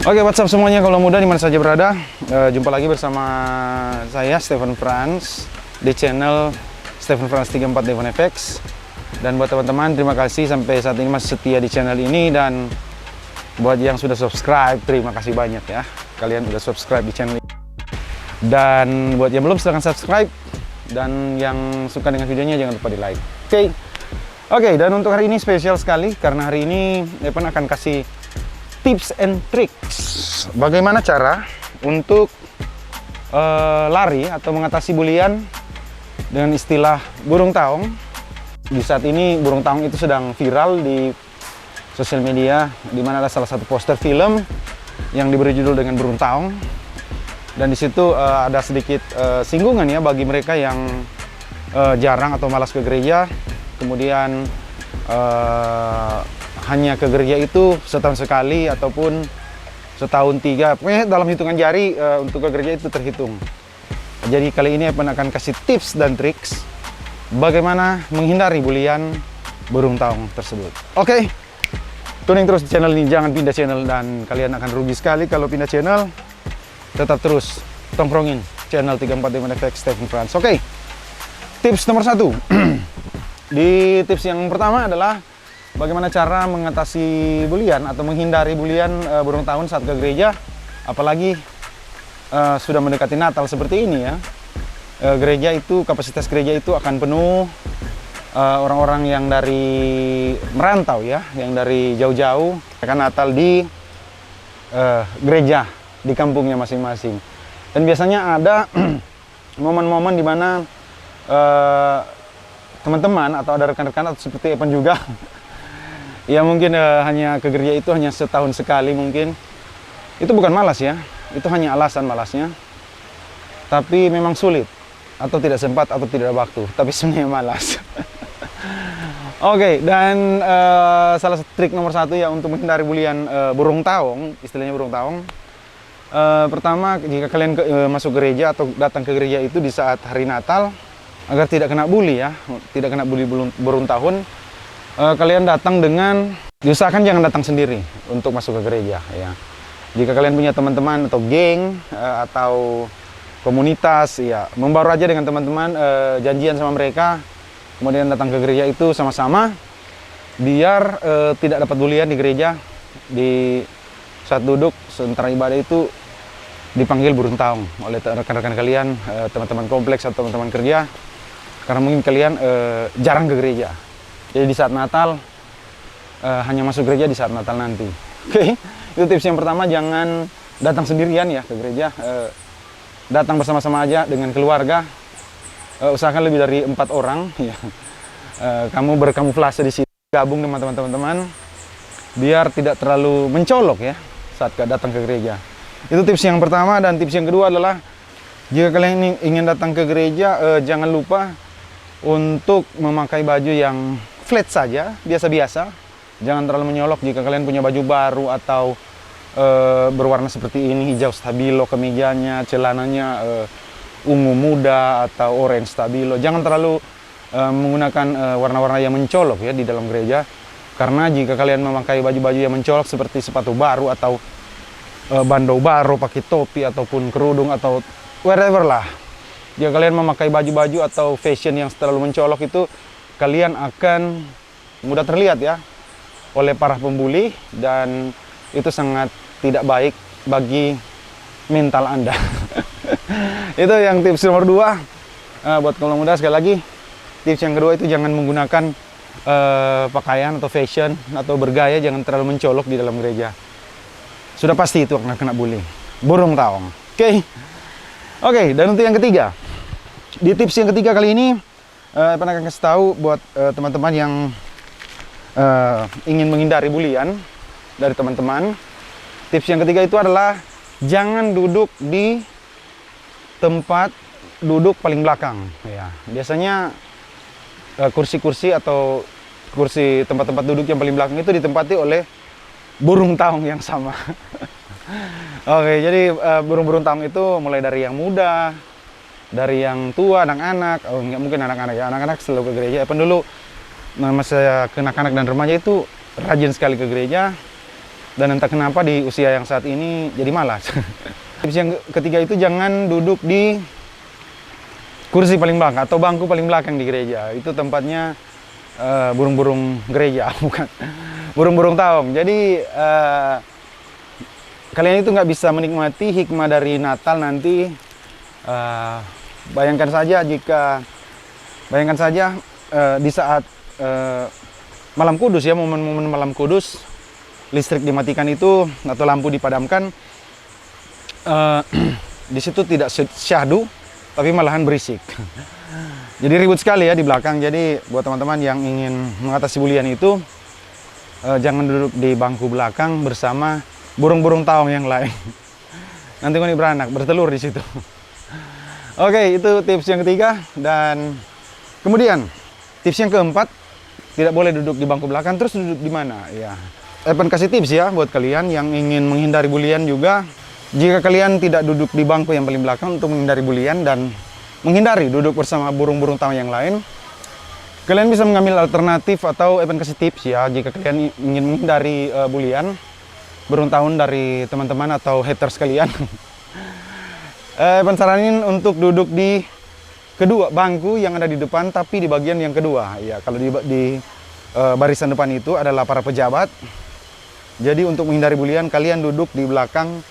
Oke, what's up semuanya, kalau muda dimana saja berada. Jumpa lagi bersama saya, Stephen Franz, di channel Stephen Franz 34 Devon FX. Dan buat teman-teman, terima kasih sampai saat ini masih setia di channel ini. Dan buat yang sudah subscribe, terima kasih banyak ya. Kalian udah subscribe di channel ini. Dan buat yang belum, silahkan subscribe. Dan yang suka dengan videonya, jangan lupa di like. Oke, dan untuk hari ini spesial sekali. Karena hari ini Evan akan kasih tips and tricks bagaimana cara untuk lari atau mengatasi bulian dengan istilah burung taong. Di saat ini burung taong itu sedang viral di sosial media, di mana ada salah satu poster film yang diberi judul dengan burung taong. Dan di situ ada sedikit singgungan ya bagi mereka yang jarang atau malas ke gereja, kemudian hanya ke gereja itu setahun sekali ataupun setahun 3, pokoknya dalam hitungan jari untuk ke gereja itu terhitung. Jadi kali ini Evan akan kasih tips dan triks bagaimana menghindari bulian burung taong tersebut. Oke, tuning terus di channel ini, jangan pindah channel, dan kalian akan rugi sekali kalau pindah channel. Tetap terus tongkrongin channel 34 Devon FX Stephen Franz. Oke, tips nomor 1. Di tips yang pertama adalah bagaimana cara mengatasi bulian atau menghindari bulian burung taong saat ke gereja, apalagi sudah mendekati Natal seperti ini ya. Gereja itu, kapasitas gereja itu akan penuh orang-orang yang dari merantau ya, yang dari jauh-jauh akan Natal di gereja di kampungnya masing-masing. Dan biasanya ada momen-momen di mana teman-teman atau ada rekan-rekan atau seperti Evan juga ya mungkin hanya ke gereja itu hanya setahun sekali mungkin. Itu bukan malas ya, itu hanya alasan malasnya. Tapi memang sulit, atau tidak sempat, atau tidak ada waktu. Tapi sebenarnya malas. Oke, dan salah satu trik nomor 1 ya untuk menghindari bulian burung taong, istilahnya burung taong. Pertama, jika kalian masuk gereja atau datang ke gereja itu di saat hari Natal, agar tidak kena bully ya, tidak kena bully burung taong, kalian datang dengan, diusahakan jangan datang sendiri untuk masuk ke gereja ya. Jika kalian punya teman-teman atau geng atau komunitas ya, membaur aja dengan teman-teman, janjian sama mereka, kemudian datang ke gereja itu sama-sama, biar tidak dapat bulian di gereja. Di saat duduk sementara ibadah itu dipanggil burung taong oleh rekan-rekan kalian, teman-teman kompleks atau teman-teman kerja, karena mungkin kalian jarang ke gereja. Jadi di saat Natal, hanya masuk gereja di saat Natal nanti. Oke, itu tips yang pertama, jangan datang sendirian ya ke gereja. Datang bersama-sama aja dengan keluarga. Usahakan lebih dari 4 orang. Ya. Kamu berkamuflase di sini, gabung dengan teman-teman, biar tidak terlalu mencolok ya saat datang ke gereja. Itu tips yang pertama. Dan tips yang kedua adalah, jika kalian ingin datang ke gereja, jangan lupa untuk memakai baju yang flat saja, biasa-biasa. Jangan terlalu menyolok. Jika kalian punya baju baru atau berwarna seperti ini, hijau stabilo kemejanya, celananya ungu muda atau orange stabilo, jangan terlalu menggunakan warna-warna yang mencolok ya di dalam gereja. Karena jika kalian memakai baju-baju yang mencolok seperti sepatu baru atau bandau baru, pakai topi ataupun kerudung atau wherever lah, jika kalian memakai baju-baju atau fashion yang terlalu mencolok, itu kalian akan mudah terlihat ya oleh para pembuli, dan itu sangat tidak baik bagi mental Anda. Itu yang tips nomor 2. Buat kaum muda, sekali lagi, tips yang kedua itu jangan menggunakan pakaian atau fashion atau bergaya, jangan terlalu mencolok di dalam gereja. Sudah pasti itu akan kena bully burung taong. Oke, dan untuk yang ketiga, di tips yang ketiga kali ini, Evan akan kasih tahu buat teman-teman yang ingin menghindari bulian dari teman-teman. Tips yang ketiga itu adalah jangan duduk di tempat duduk paling belakang ya. Biasanya kursi-kursi atau kursi tempat-tempat duduk yang paling belakang itu ditempati oleh burung taong yang sama. Oke, jadi burung-burung taong itu mulai dari yang muda, dari yang tua, anak-anak. Oh, nggak mungkin anak-anak ya, anak-anak selalu ke gereja. Dulu masa kanak-kanak dan remaja itu rajin sekali ke gereja. Dan entah kenapa di usia yang saat ini jadi malas. Tips yang ketiga itu jangan duduk di kursi paling belakang atau bangku paling belakang di gereja. Itu tempatnya burung-burung gereja, bukan burung-burung taong. Jadi kalian itu nggak bisa menikmati hikmah dari Natal nanti. Bayangkan saja di saat malam kudus ya, momen-momen malam kudus, listrik dimatikan itu atau lampu dipadamkan, di situ tidak syahdu tapi malahan berisik. Jadi ribut sekali ya di belakang. Jadi buat teman-teman yang ingin mengatasi bulian itu, jangan duduk di bangku belakang bersama burung-burung taong yang lain. Nanti kau beranak, bertelur di situ. Oke, itu tips yang ketiga. Dan kemudian tips yang keempat, tidak boleh duduk di bangku belakang. Terus duduk di mana? Ya, Evan kasih tips ya buat kalian yang ingin menghindari bulian juga. Jika kalian tidak duduk di bangku yang paling belakang untuk menghindari bulian dan menghindari duduk bersama burung-burung taong yang lain, kalian bisa mengambil alternatif atau Evan kasih tips ya. Jika kalian ingin menghindari bulian burung taong dari teman-teman atau haters kalian, Evan saranin untuk duduk di kedua bangku yang ada di depan, tapi di bagian yang kedua. Ya, kalau di barisan depan itu adalah para pejabat. Jadi untuk menghindari bulian, kalian duduk di belakang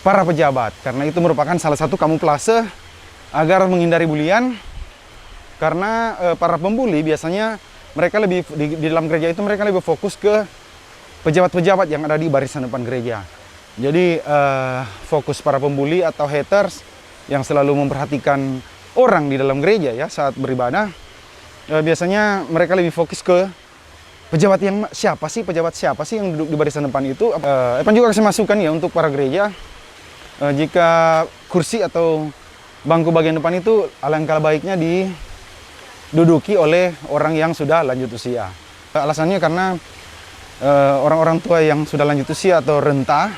para pejabat, karena itu merupakan salah satu kamuflase agar menghindari bulian. Karena para pembuli biasanya mereka lebih di dalam gereja itu mereka lebih fokus ke pejabat-pejabat yang ada di barisan depan gereja. Jadi fokus para pembuli atau haters yang selalu memperhatikan orang di dalam gereja ya saat beribadah, biasanya mereka lebih fokus ke pejabat yang pejabat siapa sih yang duduk di barisan depan itu. Evan juga kasih masukan ya untuk para gereja, jika kursi atau bangku bagian depan itu alangkah baiknya diduduki oleh orang yang sudah lanjut usia. Alasannya karena orang-orang tua yang sudah lanjut usia atau renta,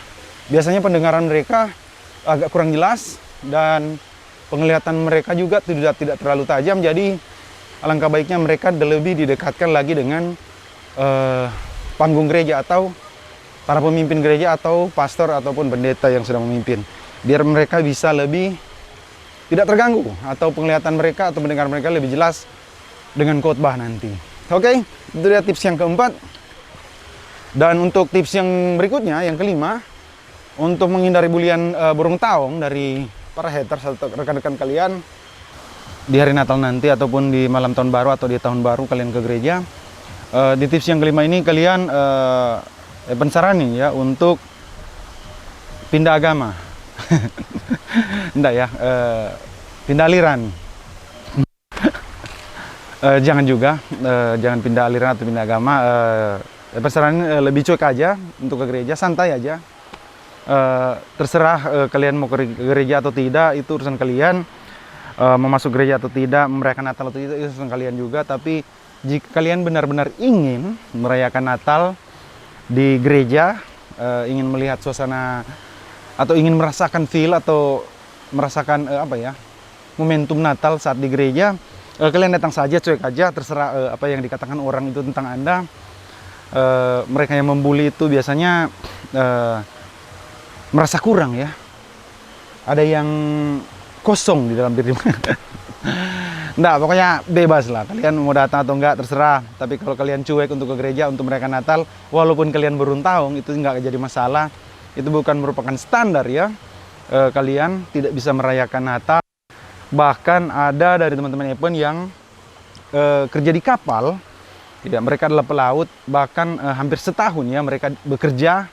biasanya pendengaran mereka agak kurang jelas dan penglihatan mereka juga tidak terlalu tajam. Jadi alangkah baiknya mereka lebih didekatkan lagi dengan panggung gereja atau para pemimpin gereja atau pastor ataupun pendeta yang sedang memimpin, biar mereka bisa lebih tidak terganggu atau penglihatan mereka atau pendengaran mereka lebih jelas dengan khotbah nanti. Oke, itu dia tips yang keempat. Dan untuk tips yang berikutnya, yang kelima, untuk menghindari bulian burung taong dari para haters atau rekan-rekan kalian di hari Natal nanti ataupun di malam tahun baru atau di tahun baru kalian ke gereja. Di tips yang kelima ini kalian pensarani ya untuk pindah agama. Enggak ya, pindah aliran. Jangan juga, jangan pindah aliran atau pindah agama. Pensarani lebih cuek aja untuk ke gereja, santai aja. Terserah kalian mau ke gereja atau tidak, itu urusan kalian. Mau masuk gereja atau tidak, merayakan Natal atau tidak, itu urusan kalian juga. Tapi jika kalian benar-benar ingin merayakan Natal di gereja, ingin melihat suasana atau ingin merasakan feel atau merasakan momentum Natal saat di gereja, kalian datang saja, cuek aja, terserah apa yang dikatakan orang itu tentang Anda. Mereka yang membuli itu biasanya merasa kurang ya, ada yang kosong di dalam diri. Nggak, pokoknya bebas lah, kalian mau datang atau enggak terserah. Tapi kalau kalian cuek untuk ke gereja untuk merayakan Natal, walaupun kalian burung taong, itu nggak jadi masalah. Itu bukan merupakan standar ya, kalian tidak bisa merayakan Natal. Bahkan ada dari teman-teman Evan yang kerja di kapal, tidak, mereka adalah pelaut, bahkan hampir setahun ya mereka bekerja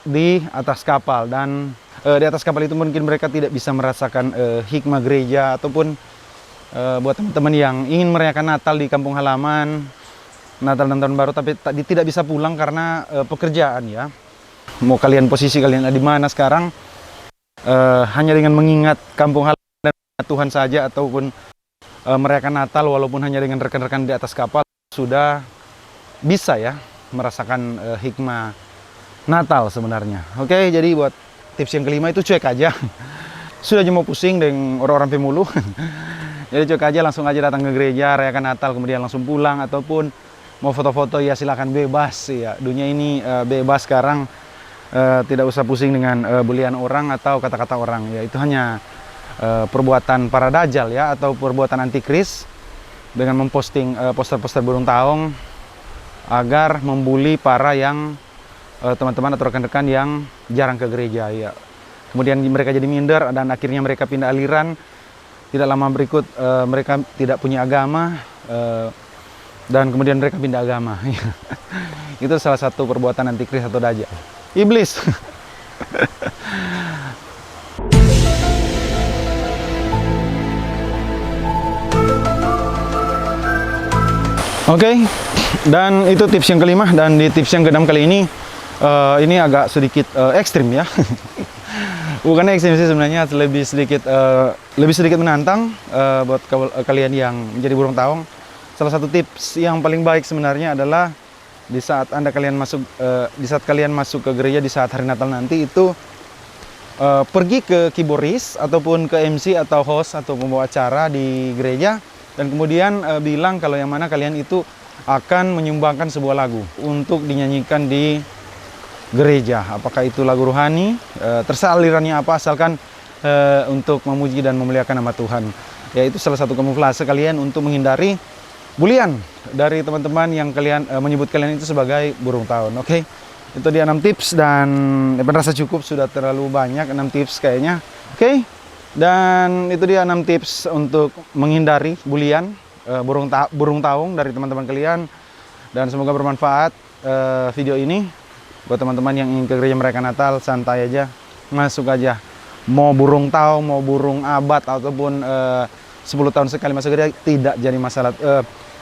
di atas kapal. Dan di atas kapal itu mungkin mereka tidak bisa merasakan hikmah gereja, ataupun buat teman-teman yang ingin merayakan Natal di kampung halaman, Natal dan Tahun Baru, tapi tidak bisa pulang karena pekerjaan ya. Mau kalian posisi kalian di mana sekarang, hanya dengan mengingat kampung halaman dan Tuhan saja, ataupun merayakan Natal walaupun hanya dengan rekan-rekan di atas kapal, sudah bisa ya merasakan hikmah Natal sebenarnya. Oke, jadi buat tips yang kelima itu cuek aja. Sudah aja mau pusing dengan orang-orang pemulu. Jadi cuek aja, langsung aja datang ke gereja, rayakan Natal, kemudian langsung pulang, ataupun mau foto-foto ya silakan bebas ya. Dunia ini bebas sekarang, tidak usah pusing dengan bulian orang atau kata-kata orang ya. Itu hanya perbuatan para dajjal ya, atau perbuatan antikris dengan memposting poster-poster burung taong agar membuli para yang teman-teman atau rekan-rekan yang jarang ke gereja ya. Kemudian mereka jadi minder dan akhirnya mereka pindah aliran. Tidak lama berikut mereka tidak punya agama, dan kemudian mereka pindah agama. Itu salah satu perbuatan antikris atau dajjal, iblis. Oke, dan itu tips yang kelima. Dan di tips yang keenam kali ini agak sedikit ekstrim ya. Bukan ekstrim sih sebenarnya, lebih sedikit menantang buat kalian yang menjadi burung taong. Salah satu tips yang paling baik sebenarnya adalah di saat kalian masuk ke gereja di saat hari Natal nanti itu, pergi ke keyboardis ataupun ke MC atau host atau pembawa acara di gereja, dan kemudian bilang kalau yang mana kalian itu akan menyumbangkan sebuah lagu untuk dinyanyikan di gereja. Apakah itu lagu rohani, terserah alirannya apa, asalkan untuk memuji dan memuliakan nama Tuhan. Ya, itu salah satu kamuflase kalian untuk menghindari bulian dari teman-teman yang kalian menyebut kalian itu sebagai burung taon. Oke, itu dia 6 tips, dan rasa cukup, sudah terlalu banyak 6 tips kayaknya. Oke, dan itu dia 6 tips untuk menghindari bulian burung taung dari teman-teman kalian. Dan semoga bermanfaat video ini buat teman-teman yang ingin ke gereja merayakan Natal. Santai aja, masuk aja. Mau burung taung, mau burung abad, ataupun 10 tahun sekali masuk gereja, tidak jadi masalah.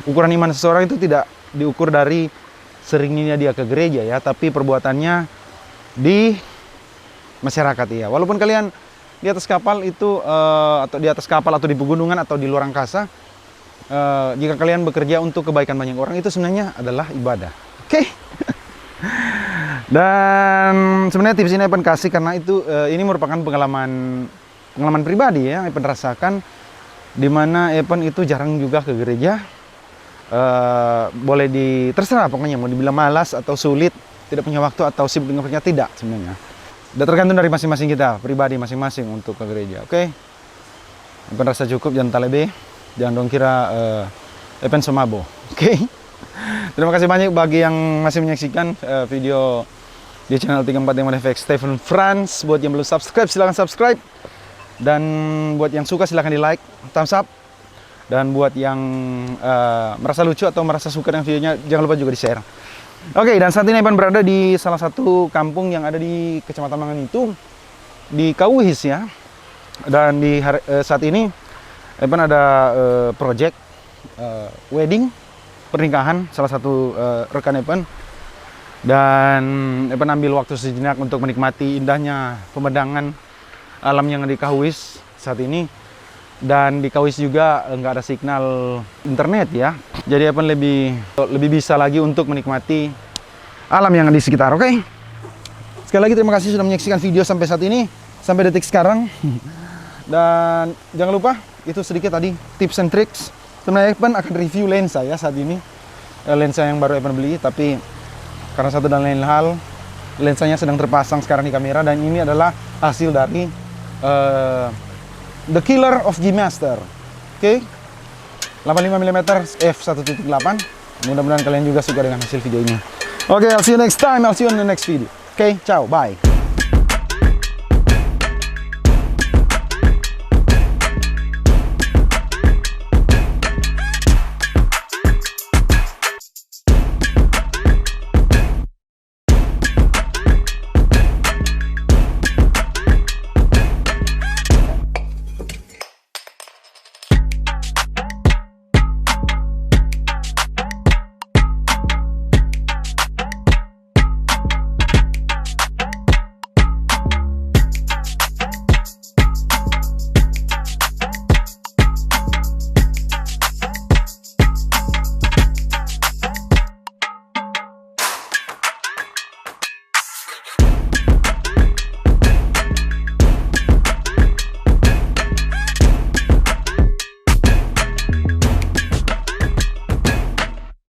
Ukuran iman seseorang itu tidak diukur dari seringnya dia ke gereja ya, tapi perbuatannya di masyarakat ya. Walaupun kalian di atas kapal itu, atau di atas kapal atau di pegunungan atau di luar angkasa, jika kalian bekerja untuk kebaikan banyak orang, itu sebenarnya adalah ibadah. Oke. Dan sebenarnya tips ini Evan kasih karena itu ini merupakan pengalaman pribadi ya, Evan rasakan, dimana Evan itu jarang juga ke gereja. Boleh terserah pokoknya, mau dibilang malas atau sulit, tidak punya waktu atau sibuk dengan kerja, tidak sebenarnya. Udah tergantung dari masing-masing kita, pribadi masing-masing untuk ke gereja. Oke, Evan rasa cukup, jangan talebe, jangan dong kira Evan semabo. Oke. Terima kasih banyak bagi yang masih menyaksikan video di channel 34 FX Stephen France. Buat yang belum subscribe, silahkan subscribe. Dan buat yang suka silahkan di like, thumbs up. Dan buat yang merasa lucu atau merasa suka dengan videonya, jangan lupa juga di share. Oke, dan saat ini Evan berada di salah satu kampung yang ada di Kecamatan Mangan itu, di Kauhis ya. Dan saat ini Evan ada project wedding, pernikahan salah satu rekan Evan. Dan Evan ambil waktu sejenak untuk menikmati indahnya pemandangan alam yang di Kauhis saat ini. Dan di Kauhis juga nggak ada signal internet ya, jadi Evan lebih bisa lagi untuk menikmati alam yang di sekitar. Oke, sekali lagi terima kasih sudah menyaksikan video sampai saat ini, sampai detik sekarang. Dan jangan lupa, itu sedikit tadi tips and tricks. Sebenarnya Evan akan review lensa ya saat ini, lensa yang baru Evan beli, tapi karena satu dan lain hal lensanya sedang terpasang sekarang di kamera, dan ini adalah hasil dari The Killer of G Master. Oke, 85mm f1.8. Mudah-mudahan kalian juga suka dengan hasil videonya. Oke, I'll see you next time. I'll see you on the next video. Oke, ciao, bye.